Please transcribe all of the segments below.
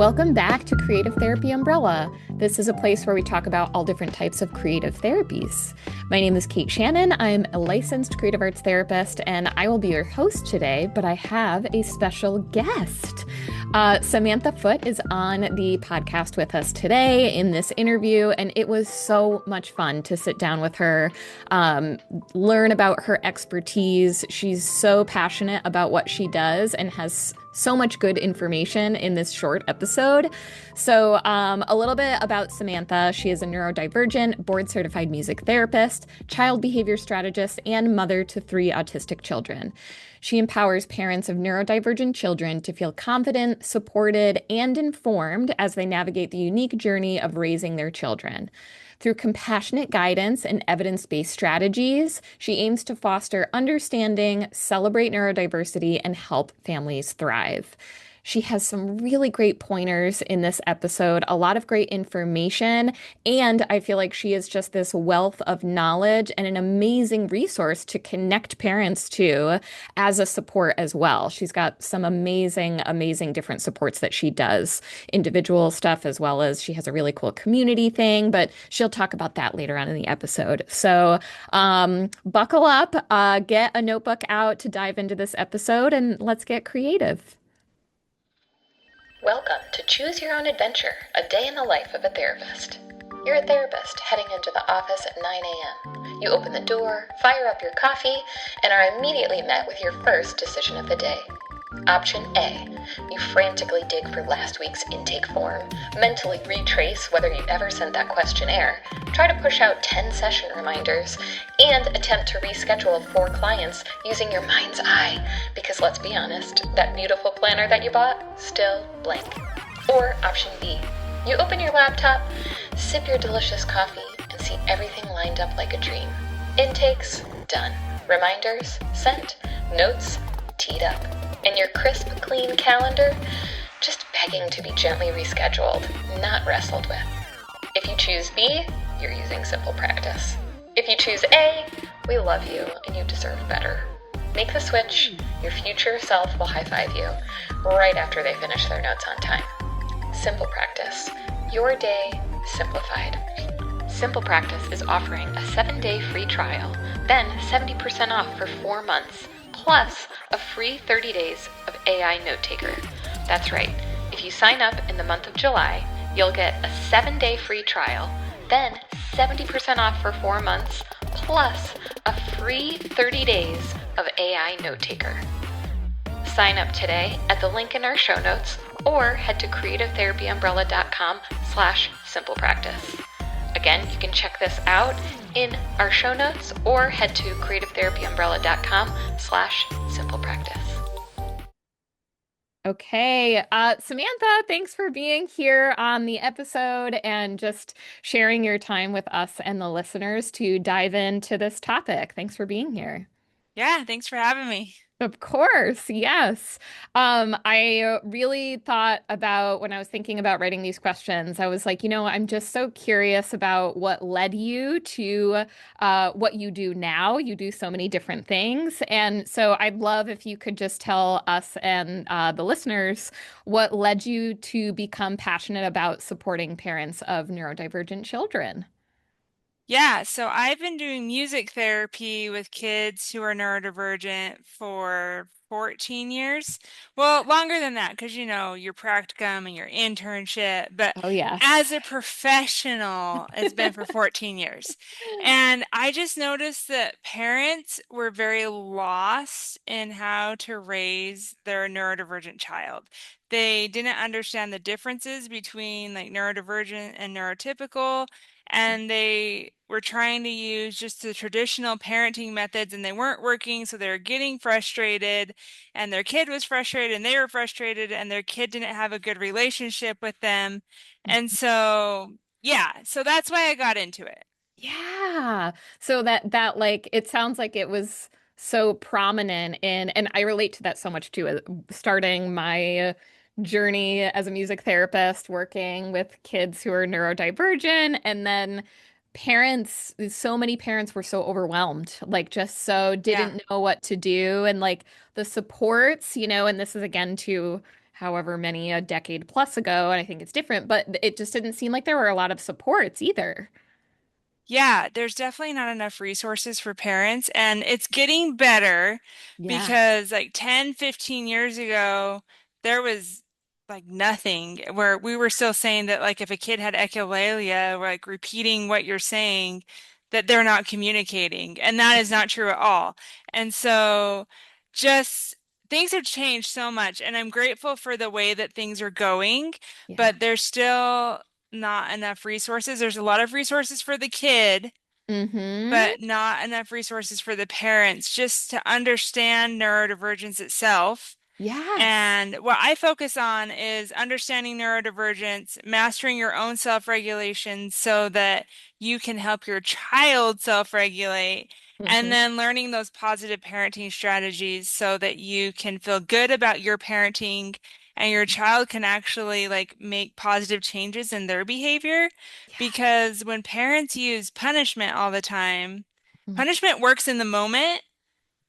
Welcome back to Creative Therapy Umbrella. This is a place where we talk about all different types of creative therapies. My name is Kate Shannon. I'm a licensed creative arts therapist, and I will be your host today, but I have a special guest. Samantha Foote is on the podcast with us today in this interview, and it was so much fun to sit down with her, learn about her expertise. She's so passionate about what she does and has so much good information in this short episode. So, a little bit about Samantha. She is a neurodivergent, board certified music therapist, child behavior strategist, and mother to 3 autistic children. She empowers parents of neurodivergent children to feel confident, supported, and informed as they navigate the unique journey of raising their children. Through compassionate guidance and evidence-based strategies, she aims to foster understanding, celebrate neurodiversity, and help families thrive. She has some really great pointers in this episode, a lot of great information, and I feel like she is just this wealth of knowledge and an amazing resource to connect parents to as a support as well. She's got some amazing, amazing different supports that she does, individual stuff as well as she has a really cool community thing, but she'll talk about that later on in the episode. So buckle up, get a notebook out to dive into this episode, and let's get creative. Welcome to Choose Your Own Adventure, a day in the life of a therapist. You're a therapist heading into the office at 9 a.m. You open the door, fire up your coffee, and are immediately met with your first decision of the day. Option A, you frantically dig for last week's intake form, mentally retrace whether you ever sent that questionnaire, try to push out 10 session reminders, and attempt to reschedule 4 clients using your mind's eye, because let's be honest, that beautiful planner that you bought, still blank. Or option B, you open your laptop, sip your delicious coffee, and see everything lined up like a dream. Intakes, done. Reminders, sent. Notes, teed up. And your crisp, clean calendar, just begging to be gently rescheduled, not wrestled with. If you choose B, you're using simple practice. If you choose A, we love you and you deserve better. Make the switch, your future self will high-five you right after they finish their notes on time. Simple practice, your day simplified. Simple Practice is offering a 7-day free trial, then 70% off for 4 months, plus a free 30 days of AI Note Taker. That's right. If you sign up in the month of July, you'll get a 7-day free trial, then 70% off for 4 months, plus a free 30 days of AI Note Taker. Sign up today at the link in our show notes or head to creativetherapyumbrella.com/simplepractice. Again, you can check this out in our show notes or head to creativetherapyumbrella.com/simplepractice. Okay, Samantha, thanks for being here on the episode and just sharing your time with us and the listeners to dive into this topic. Thanks for being here. Yeah, thanks for having me. Of course, yes. I really thought about when I was thinking about writing these questions, I was like, I'm just so curious about what led you to what you do now. You do so many different things. And so I'd love if you could just tell us and the listeners what led you to become passionate about supporting parents of neurodivergent children. Yeah, so I've been doing music therapy with kids who are neurodivergent for 14 years. Well, longer than that, because your practicum and your internship, but Oh, yes. as a professional, it's been for 14 years. And I just noticed that parents were very lost in how to raise their neurodivergent child. They didn't understand the differences between like neurodivergent and neurotypical, and they were trying to use just the traditional parenting methods and they weren't working, so they were getting frustrated, and their kid was frustrated and they were frustrated, and their kid didn't have a good relationship with them. And so yeah, so that's why I got into it. Yeah. So that like it sounds like it was so prominent in, and I relate to that so much too, starting my journey as a music therapist, working with kids who are neurodivergent, and then parents, so many parents were so overwhelmed, like just so Yeah. didn't know what to do, and like the supports, and this is again to however many, a decade plus ago, and I think it's different, but it just didn't seem like there were a lot of supports either. Yeah, there's definitely not enough resources for parents, and it's getting better Yeah. because like 10, 15 years ago, there was like nothing where we were still saying that like if a kid had echolalia, we're like repeating what you're saying, that they're not communicating. And that is not true at all. And so just things have changed so much, and I'm grateful for the way that things are going, Yeah. but there's still not enough resources. There's a lot of resources for the kid, Mm-hmm. but not enough resources for the parents just to understand neurodivergence itself. Yes. And what I focus on is understanding neurodivergence, mastering your own self-regulation so that you can help your child self-regulate, and Mm-hmm. then learning those positive parenting strategies so that you can feel good about your parenting and your child can actually like make positive changes in their behavior. Yes. Because when parents use punishment all the time, Mm-hmm. punishment works in the moment,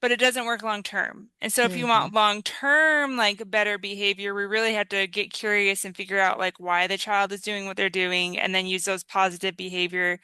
but it doesn't work long term. And so if you Mm-hmm. want long term, like better behavior, we really have to get curious and figure out like why the child is doing what they're doing and then use those positive behavior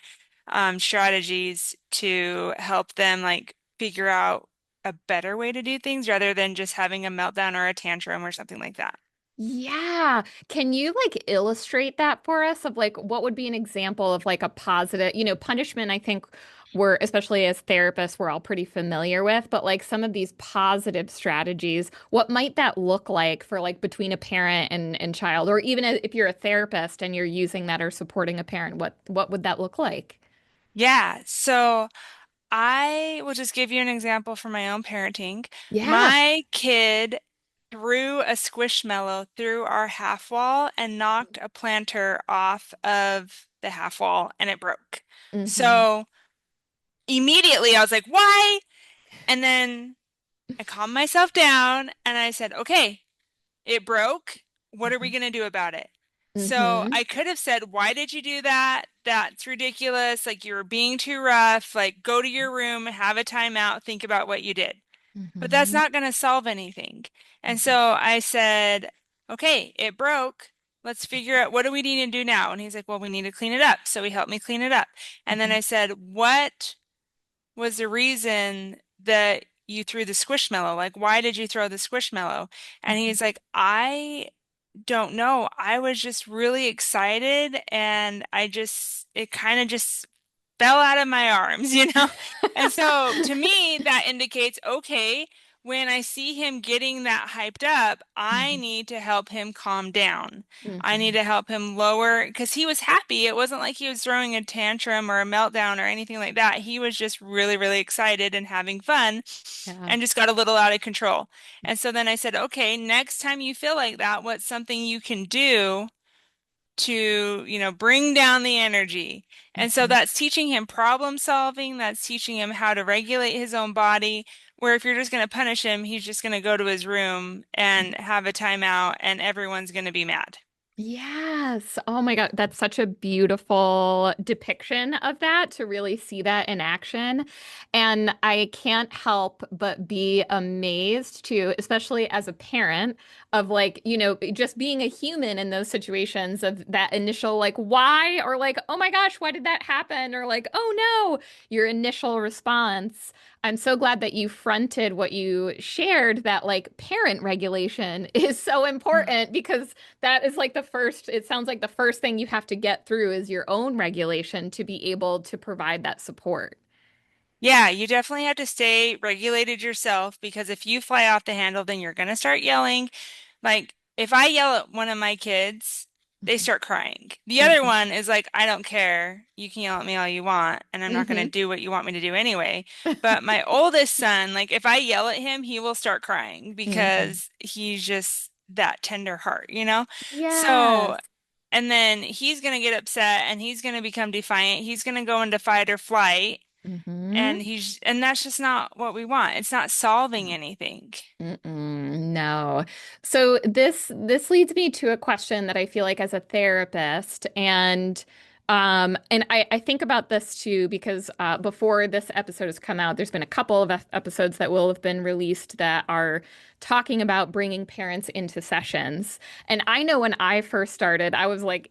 strategies to help them like figure out a better way to do things rather than just having a meltdown or a tantrum or something like that. Yeah. Can you like illustrate that for us of like what would be an example of like a positive, punishment, I think we're, especially as therapists, we're all pretty familiar with, but like some of these positive strategies, what might that look like for like between a parent and child, or even if you're a therapist and you're using that or supporting a parent, what would that look like? Yeah, so I will just give you an example from my own parenting. Yeah. My kid threw a squishmallow through our half wall and knocked a planter off of the half wall and it broke. Mm-hmm. So immediately I was like, why? And then I calmed myself down and I said, okay, it broke. What are we going to do about it? So Mm-hmm. I could have said, why did you do that? That's ridiculous. Like you were being too rough. Like go to your room, have a timeout, think about what you did. But that's Mm-hmm. not going to solve anything. And so I said, okay, it broke. Let's figure out what do we need to do now? And he's like, well, we need to clean it up. So he helped me clean it up. And then Mm-hmm. I said, what was the reason that you threw the squishmallow? Like, why did you throw the squishmallow? And Mm-hmm. he's like, I don't know. I was just really excited and it kind of just fell out of my arms, you know? And so to me, that indicates, okay, when I see him getting that hyped up, I Mm-hmm. need to help him calm down. I need Mm-hmm. to help him lower because he was happy. It wasn't like he was throwing a tantrum or a meltdown or anything like that. He was just really, really excited and having fun Yeah. and just got a little out of control. And so then I said, okay, next time you feel like that, what's something you can do to, bring down the energy? And so Mm-hmm. that's teaching him problem solving, that's teaching him how to regulate his own body, where if you're just going to punish him, he's just going to go to his room and have a timeout and everyone's going to be mad. Yes. Oh my God. That's such a beautiful depiction of that to really see that in action. And I can't help but be amazed too, especially as a parent, of like, just being a human in those situations of that initial like, why? Or like, oh my gosh, why did that happen? Or like, oh no, your initial response. I'm so glad that you fronted what you shared that like parent regulation is so important because that is like it sounds like the first thing you have to get through is your own regulation to be able to provide that support. Yeah, you definitely have to stay regulated yourself because if you fly off the handle, then you're going to start yelling. Like, if I yell at one of my kids, they start crying. The other Hmm. one is like, I don't care. You can yell at me all you want, and I'm not going to Hmm. do what you want me to do anyway. But my oldest son, like, if I yell at him, he will start crying Hmm. because he's just that tender heart, you know? So, Yes. and then he's going to get upset and he's going to become defiant. He's going to go into fight or flight. Hmm. And that's just not what we want. It's not solving anything. Mm-mm, no. So this leads me to a question that I feel like as a therapist, and And I think about this too because before this episode has come out, there's been a couple of episodes that will have been released that are talking about bringing parents into sessions. And I know when I first started, I was like,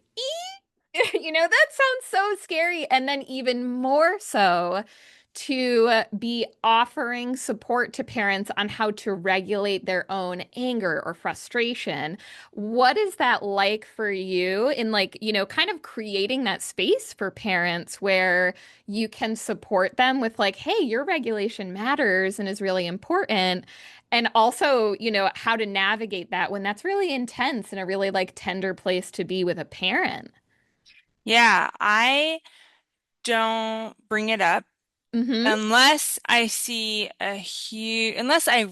that sounds so scary. And then even more so to be offering support to parents on how to regulate their own anger or frustration. What is that like for you in like, kind of creating that space for parents where you can support them with like, hey, your regulation matters and is really important. And also, how to navigate that when that's really intense and a really like tender place to be with a parent. Yeah, I don't bring it up Mm-hmm. unless I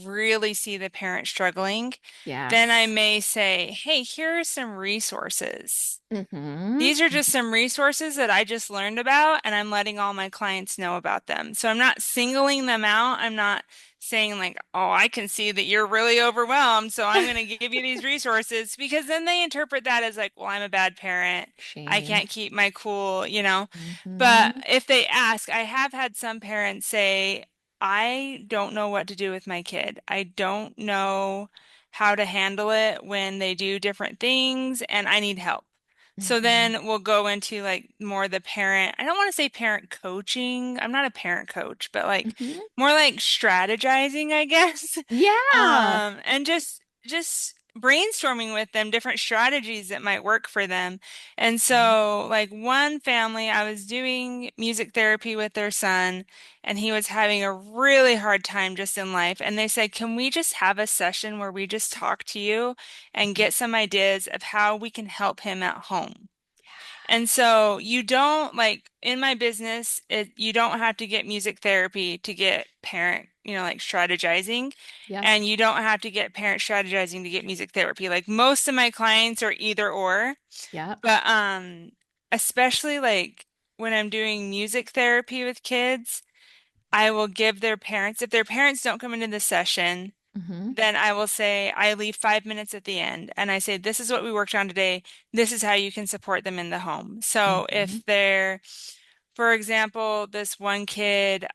really see the parent struggling, then I Yes. may say, hey, here are some resources. Mm-hmm. These are just some resources that I just learned about, and I'm letting all my clients know about them. So I'm not singling them out. I'm not saying, like, oh, I can see that you're really overwhelmed, so I'm going to give you these resources, because then they interpret that as, like, well, I'm a bad parent. I Shame. can't keep my cool. But Mm-hmm. if they ask, I have had some parents say, I don't know what to do with my kid. I don't know how to handle it when they do different things, and I need help. So Mm-hmm. then we'll go into like more the parent. I don't want to say parent coaching. I'm not a parent coach, but like Mm-hmm. more like strategizing, I guess. Yeah. And just brainstorming with them different strategies that might work for them. And so like one family, I was doing music therapy with their son, and he was having a really hard time just in life. And they said, "Can we just have a session where we just talk to you and get some ideas of how we can help him at home?" And so you don't like in my business, you don't have to get music therapy to get parent, like strategizing. Yep. And you don't have to get parent strategizing to get music therapy. Like most of my clients are either or, Yep. but especially like when I'm doing music therapy with kids, I will give their parents, if their parents don't come into the session, Mm-hmm. then I will say, I leave 5 minutes at the end and I say, this is what we worked on today. This is how you can support them in the home. So Mm-hmm. if they're, for example, this one kid,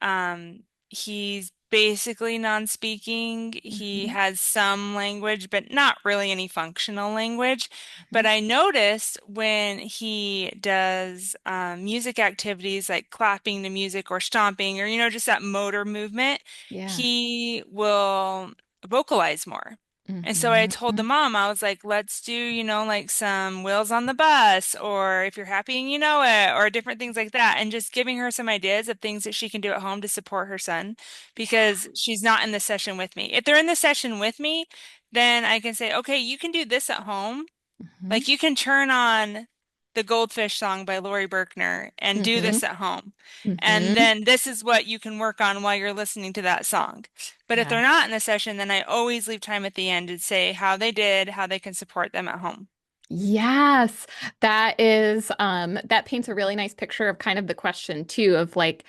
he's basically non-speaking. He Mm-hmm. has some language, but not really any functional language. Mm-hmm. But I noticed when he does music activities like clapping to music or stomping or, just that motor movement, Yeah. he will vocalize more. And so I told the Mm-hmm. mom, I was like, let's do, like some wheels on the bus, or if you're happy and you know it, or different things like that. And just giving her some ideas of things that she can do at home to support her son Yeah. because she's not in the session with me. If they're in the session with me, then I can say, okay, you can do this at home. Mm-hmm. Like you can turn on the Goldfish song by Lori Berkner and do Mm-hmm. this at home. And Mm-hmm. then this is what you can work on while you're listening to that song. But if they're Yeah. not in the session, then I always leave time at the end to say how they did, how they can support them at home. Yes, that paints a really nice picture of kind of the question too of like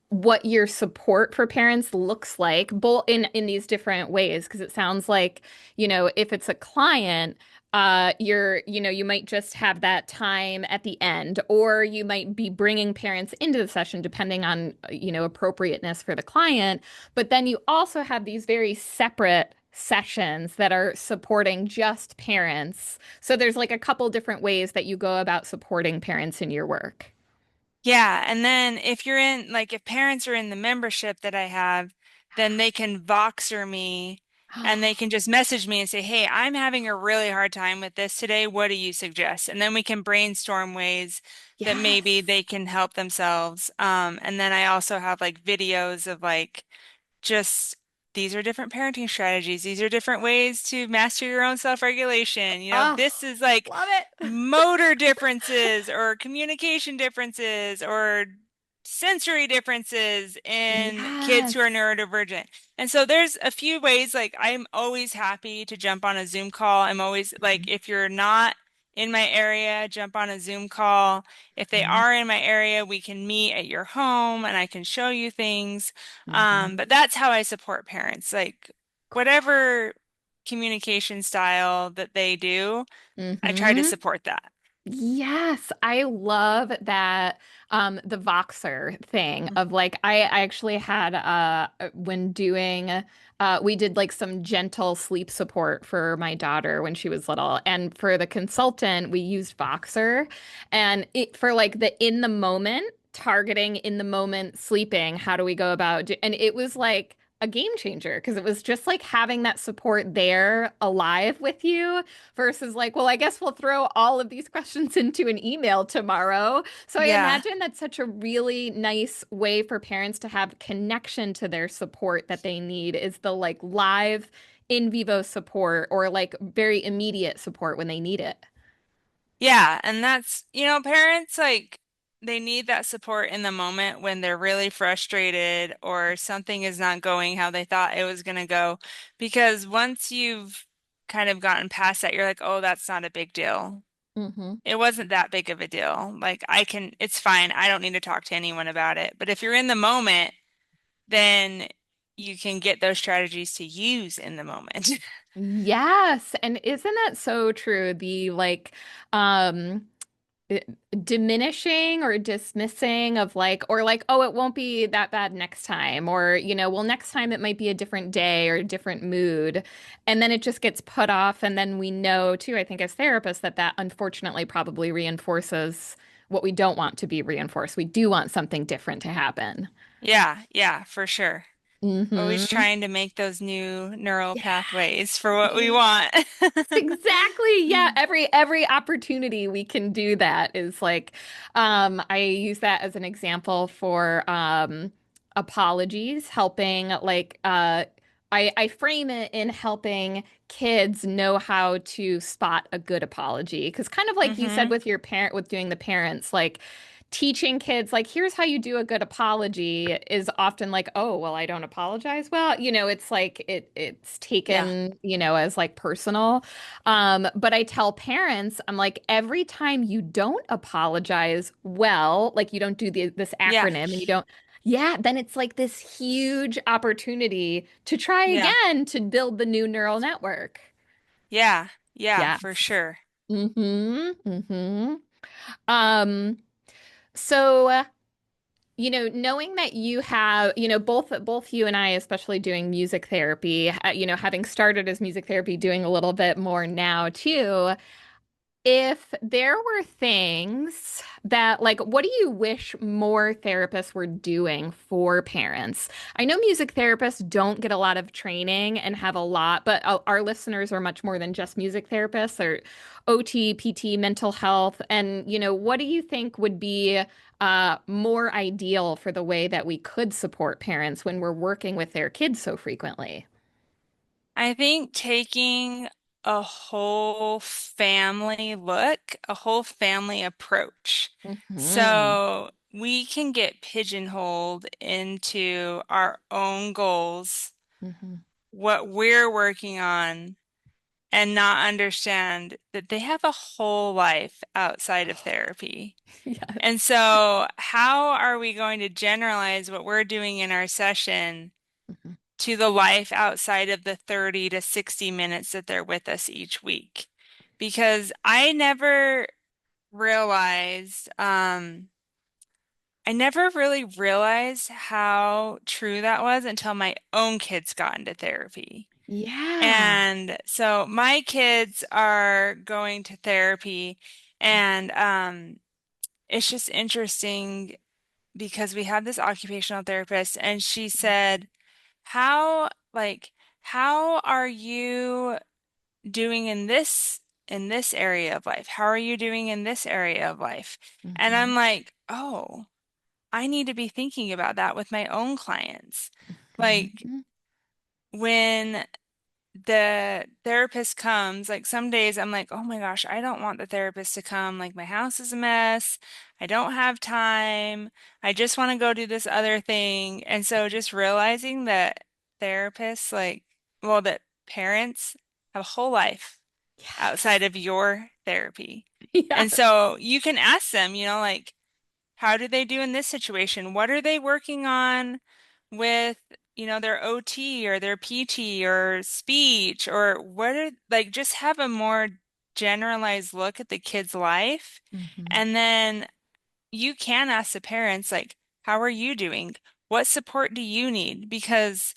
what your support for parents looks like both in these different ways because it sounds like, if it's a client, you might just have that time at the end or you might be bringing parents into the session depending on, appropriateness for the client, but then you also have these very separate sessions that are supporting just parents. So there's like a couple different ways that you go about supporting parents in your work. Yeah, and then if you're in, like, if parents are in the membership that I have, then they can Voxer me and they can just message me and say, hey, I'm having a really hard time with this today. What do you suggest? And then we can brainstorm ways that maybe Yes. they can help themselves. And then I also have like videos of like, just these are different parenting strategies. These are different ways to master your own self-regulation. Oh, This is like love it. motor differences or communication differences or sensory differences in kids who are Yes. neurodivergent. And so there's a few ways, like I'm always happy to jump on a Zoom call. I'm always like, if you're not in my area, jump on a Zoom call. If they Mhm. are in my area, we can meet at your home and I can show you things. Mhm. But that's how I support parents. Like Cool. whatever communication style that they do, I try to Mhm. support that. Yes, I love that the Voxer thing of like I actually had when doing we did like some gentle sleep support for my daughter when she was little, and for the consultant we used Voxer, and it for like the in the moment targeting, in the moment sleeping, how do we go about and it was like a game changer because it was just like having that support there alive with you versus like, well, I guess we'll throw all of these questions into an email tomorrow. So I Yeah. imagine that's such a really nice way for parents to have connection to their support that they need is the like live in vivo support or like very immediate support when they need it. Yeah, and that's, parents like they need that support in the moment when they're really frustrated or something is not going how they thought it was going to go. Because once you've kind of gotten past that, you're like, oh, that's not a big deal. Hmm. It wasn't that big of a deal. Like, it's fine. I don't need to talk to anyone about it. But if you're in the moment, then you can get those strategies to use in the moment. Yes. And isn't that so true? The like, um, uh, diminishing or dismissing of like or like oh it won't be that bad next time or well next time it might be a different day or a different mood and then it just gets put off and then we know too I think as therapists that that unfortunately probably reinforces what we don't want to be reinforced. We do want something different to happen. Yeah, yeah, for sure. Always Mm-hmm. trying to make those new neural pathways for what we Yes. want. Exactly. Yeah, every opportunity we can do that is like I use that as an example for apologies, helping like I frame it in helping kids know how to spot a good apology. Because kind of like you said hmm with your parent with doing the parents, like teaching kids like here's how you do a good apology is often like oh well I don't apologize well it's like it's Yeah. taken as like personal but I tell parents I'm like every time you don't apologize well like you don't do this Yeah. acronym and you don't yeah then it's like this huge opportunity to try Yeah. again to build the new neural network. Yeah. Yeah, Yes. for sure. Mm-hmm. Mm-hmm. um so knowing that you have, both you and I, especially doing music therapy, having started as music therapy, doing a little bit more now too. If there were things that, like, what do you wish more therapists were doing for parents? I know music therapists don't get a lot of training and have a lot, but our listeners are much more than just music therapists. Or OT, PT, mental health. And, what do you think would be more ideal for the way that we could support parents when we're working with their kids so frequently? I think taking a whole family look, a whole family approach. Hmm. So we can get pigeonholed into our own goals, Hmm. what we're working on, and not understand that they have a whole life outside of therapy. And Yes. so, how are we going to generalize what we're doing in our session Mhm. to the life outside of the 30 to 60 minutes that they're with us each week? Because realized, I never really realized how true that was until my own kids got into therapy. Yeah. And so my kids are going to therapy, and it's just interesting because we had this occupational therapist, and she said, "How, like, how are you doing in this area of life? How are you doing in this area of life?" And Hmm. I'm like, "Oh, I need to be thinking about that with my own clients." Like Hmm. when the therapist comes, like some days I'm like, oh my gosh, I don't want the therapist to come. Like my house is a mess. I don't have time. I just want to go do this other thing. And so just realizing that therapists, that parents have a whole life Yes. outside of your therapy. And Yes. so you can ask them, like, how do they do in this situation? What are they working on with, their OT or their PT or speech or what are like just have a more generalized look at the kid's life. Hmm. And then you can ask the parents, like, how are you doing? What support do you need? Because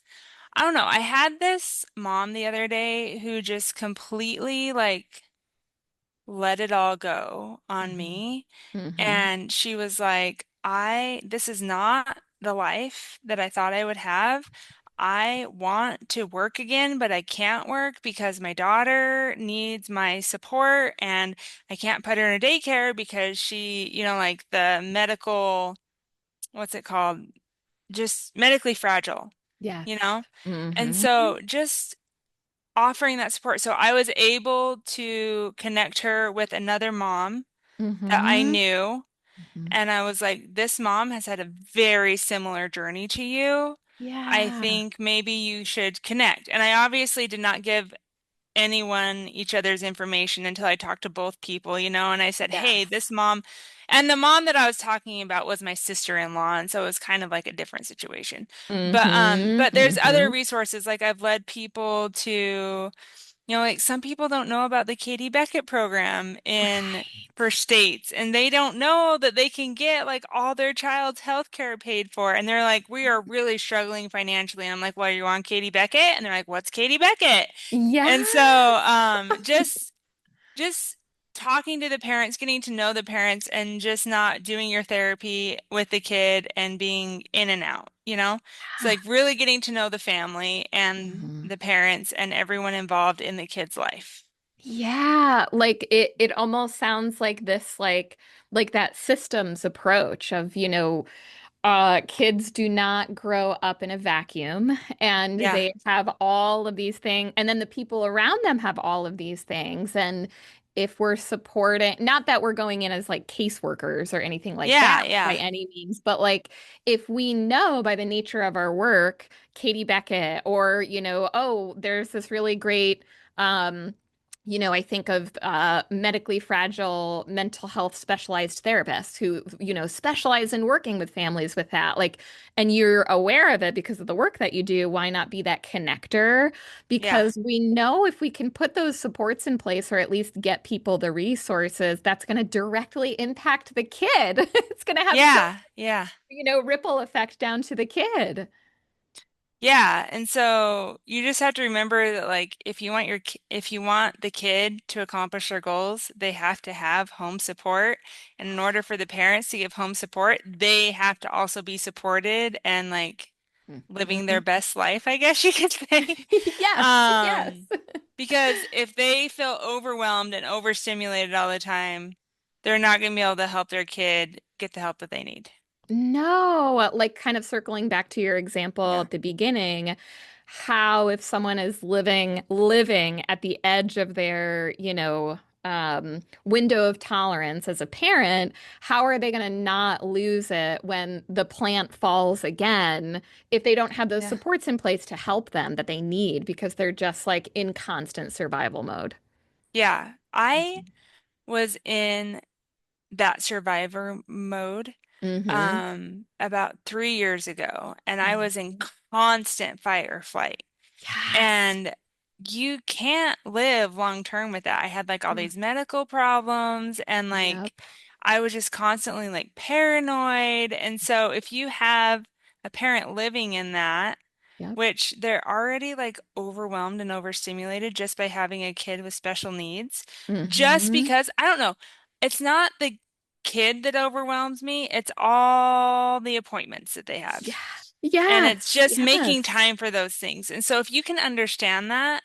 I don't know, I had this mom the other day who just completely like let it all go on Hmm. me. Hmm. And she was like, this is not the life that I thought I would have. I want to work again, but I can't work because my daughter needs my support and I can't put her in a daycare because like the medical, what's it called? Just medically fragile, Yes. you know? And Hmm. so just offering that support. So I was able to connect her with another mom that I Hmm. knew. Hmm. And I was like, this mom has had a very similar journey to you. I Yeah. think maybe you should connect. And I obviously did not give anyone each other's information until I talked to both people, and I said, hey, Yes. this mom, and the mom that I was talking about was my sister-in-law, and so it was kind of like a different situation. Hmm. But there's other Hmm. resources, like I've led people to like some people don't know about the Katie Beckett program in Right. for states, and they don't know that they can get like all their child's health care paid for. And they're like, we are really struggling financially. And I'm like, well, are you on Katie Beckett? And they're like, what's Katie Beckett? And so Yes. just talking to the parents, getting to know the parents, and just not doing your therapy with the kid and being in and out, you know? It's like really getting to know the family and Mhm. the parents and everyone involved in the kid's life. Yeah, like it almost sounds like this like that systems approach of, kids do not grow up in a vacuum and Yeah. they have all of these things and then the people around them have all of these things and if we're supporting not that we're going in as like caseworkers or anything like Yeah, that by yeah. any means but like if we know by the nature of our work Katie Beckett or oh there's this really great um I think of medically fragile mental health specialized therapists who, specialize in working with families with that. Like, and you're aware of it because of the work that you do. Why not be that connector? Yeah. Because we know if we can put those supports in place or at least get people the resources, that's going to directly impact the kid. It's going to have such, Yeah, yeah. ripple effect down to the kid. Yeah, and so you just have to remember that like if you want the kid to accomplish their goals, they have to have home support. And in order for the parents to give home support, they have to also be supported and like living their Mhm. best life, I guess you could say. Yes, yes. Um, because if they feel overwhelmed and overstimulated all the time, they're not going to be able to help their kid get the help that they need. No, like kind of circling back to your example Yeah. at the beginning, how if someone is living at the edge of their, window of tolerance as a parent, how are they going to not lose it when the plant falls again if they don't have those Yeah. supports in place to help them that they need because they're just like in constant survival mode? Yeah. I was in that survivor mode Mm-hmm. about 3 years ago, and I was in Hmm. constant fight or flight. Yes. And you can't live long term with that. I had like all these medical problems, and like Yep. I was just constantly like paranoid. And so if you have a parent living in that, Yep. which they're already like overwhelmed and overstimulated just by having a kid with special needs. Just Mm-hmm. because, I don't know, it's not the kid that overwhelms me, it's all the appointments that they Yeah. have. And it's Yes. just making Yes. time for those things. And so if you can understand that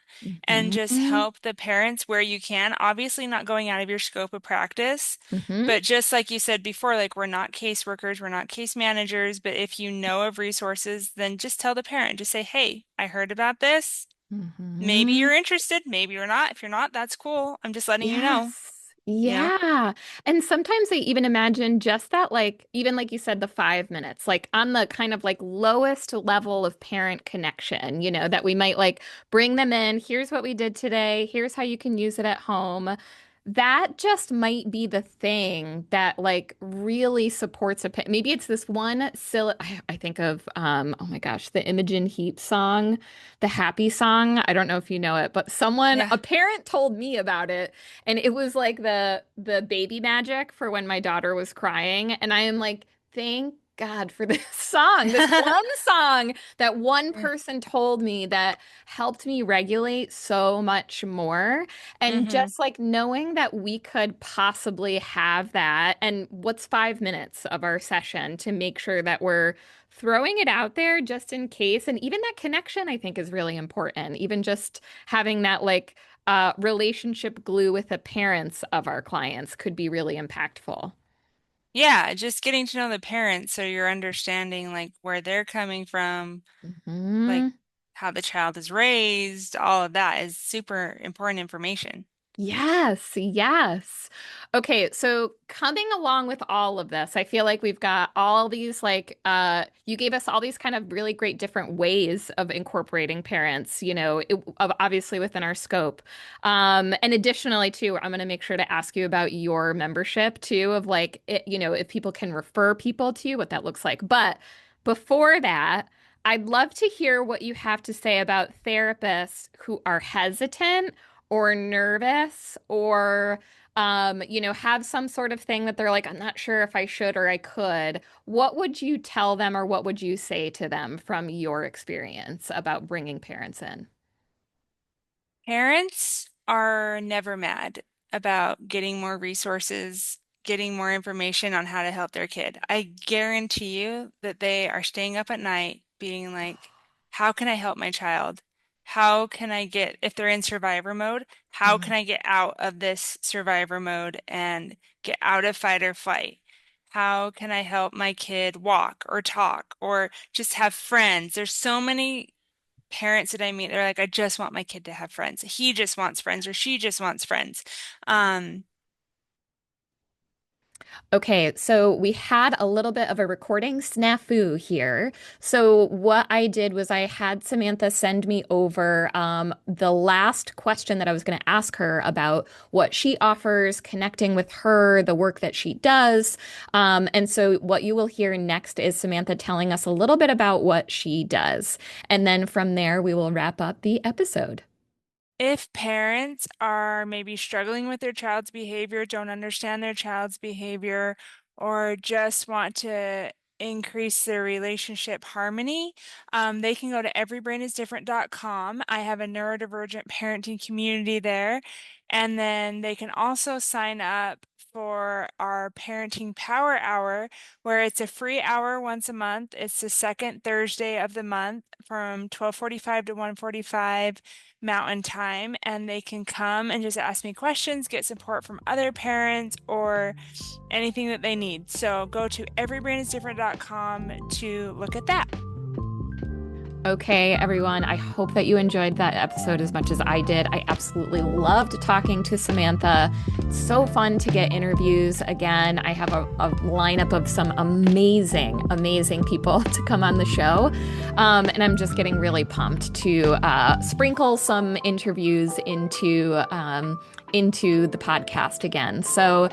and just Mm-hmm. help the parents where you can, obviously not going out of your scope of practice, Mm-hmm. but just like you said before, like we're not caseworkers, we're not case managers, but if you know of resources, then just tell the parent, just say, hey, I heard about this. Maybe Mm-hmm. you're interested, maybe you're not. If you're not, that's cool. I'm just letting you know, Yes. you know? Yeah. And sometimes I even imagine just that, like, even like you said, the 5 minutes, like on the kind of like lowest level of parent connection, that we might like bring them in. Here's what we did today. Here's how you can use it at home. that just might be the thing that like really supports maybe it's this one silly I think of oh my gosh, the Imogen Heap song, the Happy song. I don't know if you know it, but Yeah. a parent told me about it, and it was like the baby magic for when my daughter was crying, and I am like, thank God for this song, this one song that one Yeah. person told me that helped me regulate so much more. And Mm-hmm. just like knowing that we could possibly have that, and what's 5 minutes of our session to make sure that we're throwing it out there just in case. And even that connection, I think, is really important. Even just having that like relationship glue with the parents of our clients could be really impactful. Yeah, just getting to know the parents so you're understanding like where they're coming from, like Mhm. how the child is raised, all of that is super important information. Yes, yes. Okay, so coming along with all of this, I feel like we've got all these like you gave us all these kind of really great different ways of incorporating parents, obviously within our scope. And additionally too, I'm going to make sure to ask you about your membership too of like if people can refer people to you, what that looks like. But before that, I'd love to hear what you have to say about therapists who are hesitant or nervous or have some sort of thing that they're like, I'm not sure if I should or I could. What would you tell them or what would you say to them from your experience about bringing parents in? Parents are never mad about getting more resources, getting more information on how to help their kid. I guarantee you that they are staying up at night being like, how can I help my child? How can I get, if they're in survivor mode, how can Mm. I get out of this survivor mode and get out of fight or flight? How can I help my kid walk or talk or just have friends? There's so many parents that I meet, they're like, I just want my kid to have friends. He just wants friends or she just wants friends. Um, Okay, so we had a little bit of a recording snafu here. So what I did was I had Samantha send me over the last question that I was going to ask her about what she offers, connecting with her, the work that she does. And so what you will hear next is Samantha telling us a little bit about what she does. And then from there, we will wrap up the episode. if parents are maybe struggling with their child's behavior, don't understand their child's behavior, or just want to increase their relationship harmony, they can go to everybrainisdifferent.com. I have a neurodivergent parenting community there. And then they can also sign up for our Parenting Power Hour, where it's a free hour once a month. It's the second Thursday of the month from 12:45 to 1:45 Mountain Time, and they can come and just ask me questions, get support from other parents, or anything that they need. So go to everybrainisdifferent.com to look at that. Okay, everyone, I hope that you enjoyed that episode as much as I did. I absolutely loved talking to Samantha. It's so fun to get interviews again. I have a lineup of some amazing, amazing people to come on the show. And I'm just getting really pumped to sprinkle some interviews into the podcast again. So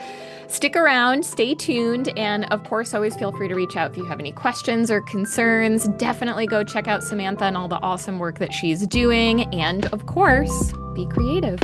stick around, stay tuned, and of course, always feel free to reach out if you have any questions or concerns. Definitely go check out Samantha and all the awesome work that she's doing. And of course, be creative.